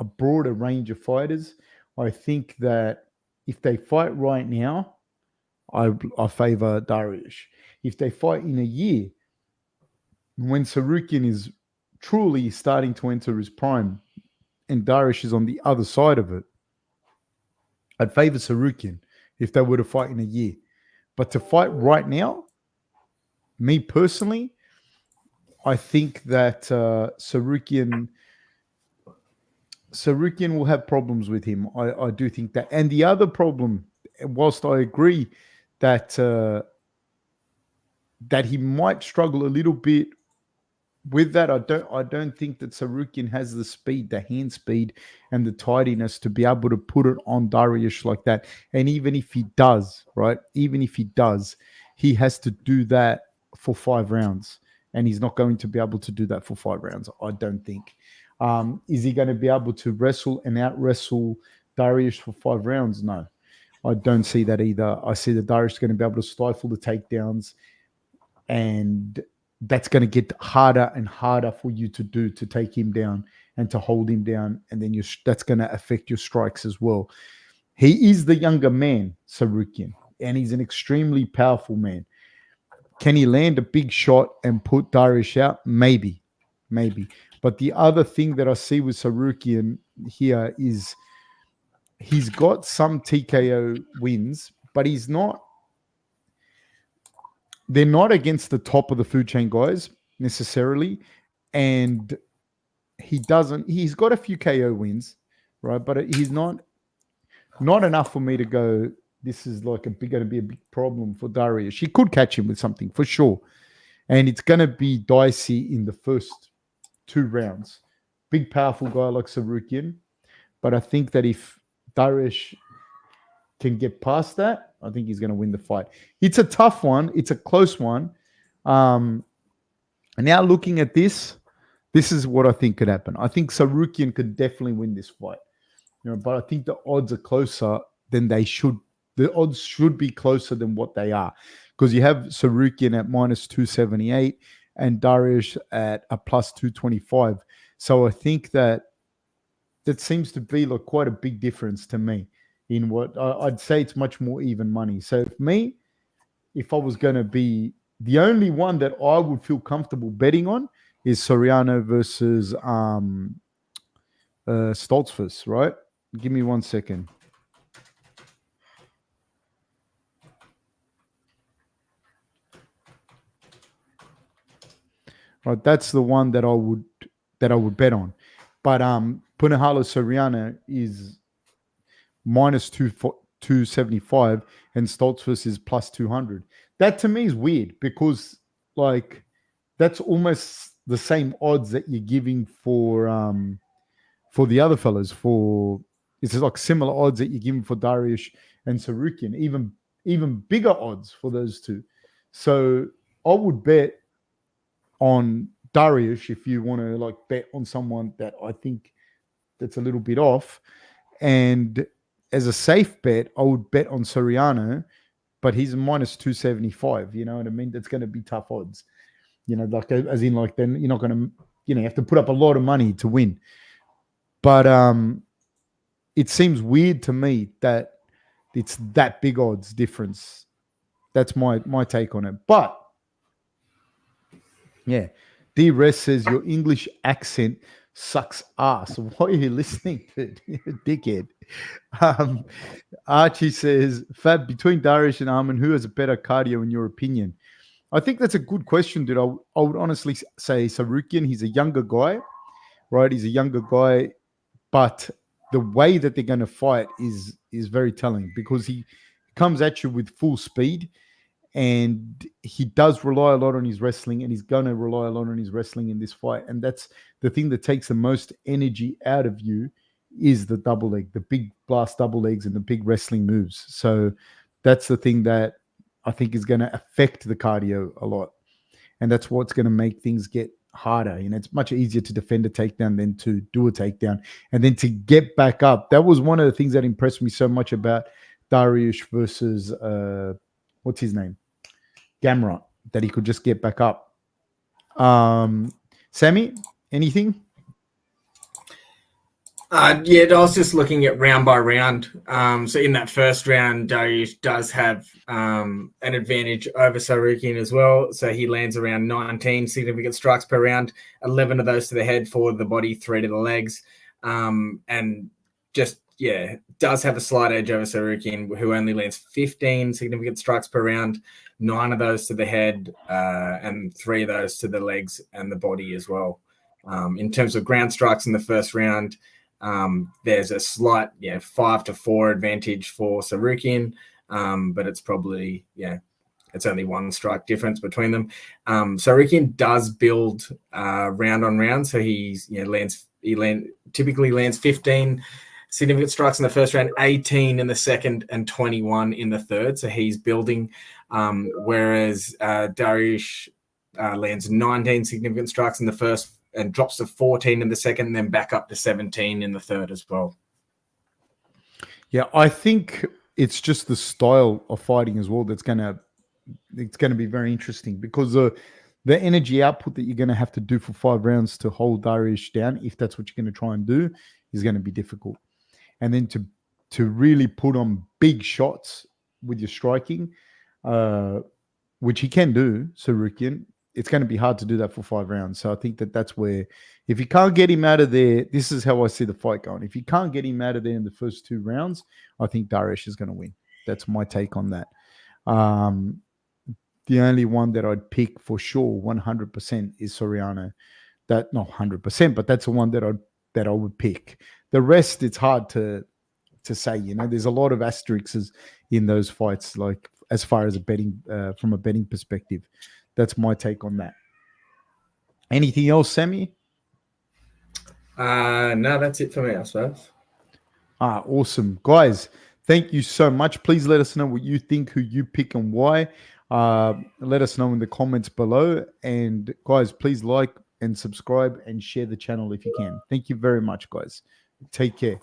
Speaker 1: a broader range of fighters. I think that if they fight right now, I favor Dariush. If they fight in a year, when Tsarukyan is truly starting to enter his prime and Dariush is on the other side of it, I'd favor Tsarukyan if they were to fight in a year. But to fight right now, me personally, I think that Tsarukyan will have problems with him. I do think that. And the other problem, whilst I agree that that he might struggle a little bit with that, I don't think that Tsarukyan has the speed, the hand speed, and the tidiness to be able to put it on Dariush like that. And even if he does, right? Even if he does, he has to do that for 5 rounds. And he's not going to be able to do that for 5 rounds, I don't think. Is he going to be able to wrestle and out-wrestle Dariush for 5 rounds? No, I don't see that either. I see that Dariush is going to be able to stifle the takedowns, and that's going to get harder and harder for you to do, to take him down and to hold him down. And then that's going to affect your strikes as well. He is the younger man, Tsarukyan, and he's an extremely powerful man. Can he land a big shot and put Dariush out? Maybe. But the other thing that I see with Tsarukyan here is he's got some TKO wins, but they're not against the top of the food chain guys necessarily. And he's got a few KO wins, right? But he's not enough for me to go, this is like going to be a big problem for Dariush. He could catch him with something for sure. And it's going to be dicey in the first 2 rounds. Big, powerful guy like Tsarukyan. But I think that if Dariush can get past that, I think he's going to win the fight. It's a tough one. It's a close one. And now looking at this is what I think could happen. I think Tsarukyan could definitely win this fight. But I think the odds are closer than they should. The odds should be closer than what they are, because you have Tsarukyan at -278 and Dariush at a +225. So I think that seems to be like quite a big difference to me. In what I'd say, it's much more even money. So if I was going to be, the only one that I would feel comfortable betting on is Soriano versus Stoltzfus, right? Give me 1 second. Right, that's the one that I would bet on. But Punahalo Soriano is -275 and Stoltzfus is +200. That to me is weird, because like that's almost the same odds that you're giving for the other fellas. It's like similar odds that you're giving for Dariush and Tsarukyan, even bigger odds for those two. So I would bet on Dariush if you want to like bet on someone that I think that's a little bit off. And as a safe bet, I would bet on Soriano but he's minus 275. You know what I mean? That's going to be tough odds. You know, like as in like then you're not going to, you know, you have to put up a lot of money to win. But it seems weird to me that it's that big odds difference. That's my take on it. But yeah, D. Rest says your English accent sucks ass. Why are you listening to dickhead? Archie says, Fab, between Dariush and Arman, who has a better cardio in your opinion? I think that's a good question, dude. I would honestly say Tsarukyan. He's a younger guy, right? He's a younger guy, but the way that they're going to fight is very telling because he comes at you with full speed, and he does rely a lot on his wrestling, and he's going to rely a lot on his wrestling in this fight. And that's the thing that takes the most energy out of you is the double leg, the big blast double legs and the big wrestling moves. So that's the thing that I think is going to affect the cardio a lot. And that's what's going to make things get harder. You know, it's much easier to defend a takedown than to do a takedown. And then to get back up. That was one of the things that impressed me so much about Dariush versus what's his name? Gamrot, that he could just get back up. Sammy, anything?
Speaker 2: Yeah, I was just looking at round by round. So in that first round, Dariush does have an advantage over Tsarukyan as well. So he lands around 19 significant strikes per round, 11 of those to the head, 4 to the body, 3 to the legs. And just, yeah, does have a slight edge over Tsarukyan, who only lands 15 significant strikes per round, 9 of those to the head, and 3 of those to the legs and the body as well. In terms of ground strikes in the first round, there's a slight 5-4 advantage for Tsarukyan, but it's probably it's only 1 strike difference between them. Tsarukyan does build round on round, so he typically lands 15 significant strikes in the first round, 18 in the second, and 21 in the third. So he's building, whereas Dariush lands 19 significant strikes in the first and drops to 14 in the second, and then back up to 17 in the third as well.
Speaker 1: Yeah, I think it's just the style of fighting as well that's gonna be very interesting, because the energy output that you're gonna have to do for 5 rounds to hold Dariush down, if that's what you're gonna try and do, is gonna be difficult. And then to really put on big shots with your striking, which he can do, Tsarukyan, it's going to be hard to do that for 5 rounds. So I think that's where, if you can't get him out of there, this is how I see the fight going. If you can't get him out of there in the first 2 rounds, I think Dariush is going to win. That's my take on that. The only one that I'd pick for sure, 100%, is Soriano. That not 100%, but that's the one that I would pick. The rest, it's hard to say. You know, there's a lot of asterisks in those fights, like as far as from a betting perspective. That's my take on that. Anything else, Sammy?
Speaker 2: No, that's it for me, I suppose.
Speaker 1: Awesome. Guys, thank you so much. Please let us know what you think, who you pick and why. Let us know in the comments below. And guys, please like and subscribe and share the channel if you can. Thank you very much, guys. Take care.